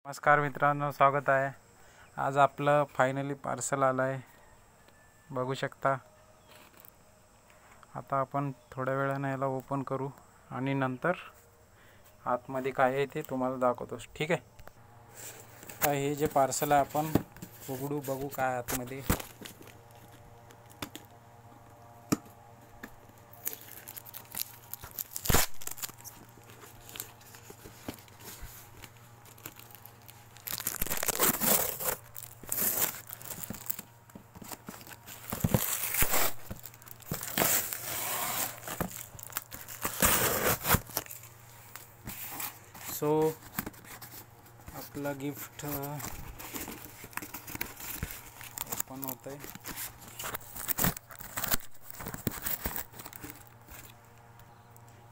नमस्कार मित्रांनो, स्वागत आहे। आज आपलं फायनली पार्सल आलं आहे, बघू शकता। आता आपण थोड्या वेळाने याला ओपन करू आणि नंतर आतमध्ये काय आहे ते तुम्हाला दाखवतो, ठीक आहे। आता हे जे पार्सल आहे आपण उघडू, बघू काय आतमध्ये। सो आपला गिफ्ट ओपन होत आहे।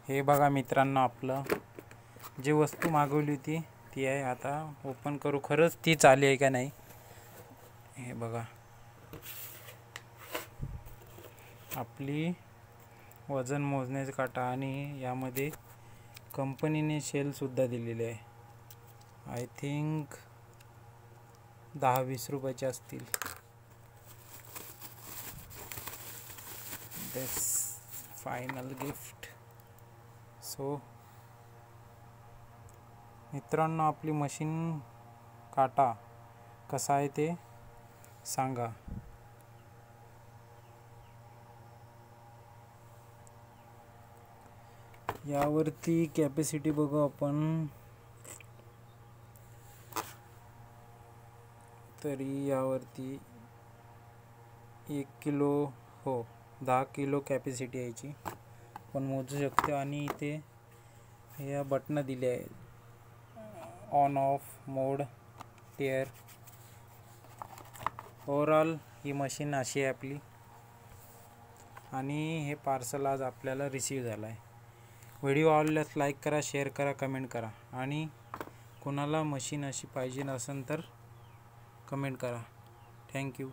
हे बघा मित्रांनो, आपलं जी वस्तू मागवली होती ती आहे। आता ओपन करू, खरंच तीच आली आहे का नाही हे बघा। आपली वजन मोजण्याचा काटा आणि यामध्ये कंपनीने सेल सुद्धा दिलेले आहे। आय थिंक 10-20 रुपयाचे असतील। दिस फायनल गिफ्ट। सो मित्रांनो, आपली मशीन काटा कसा आहे ते सांगा। यावरती कॅपॅसिटी बघू आपण, तरी यावरती 1 किलो, हो 10 किलो कॅपॅसिटी यायची, पण मोजू शकतो। आणि इथे या बटन दिले आहेत, on off mode, tear. Overall he machine अशी आहे आपली। आणि हे पार्सल आज आपल्याला रिसीव झालं आहे। व्हिडिओ आवडल्यास लाईक करा, शेअर करा, कमेंट करा। आणि कोणाला मशीन अशी पाहिजे असेल तर कमेंट करा। थँक्यू।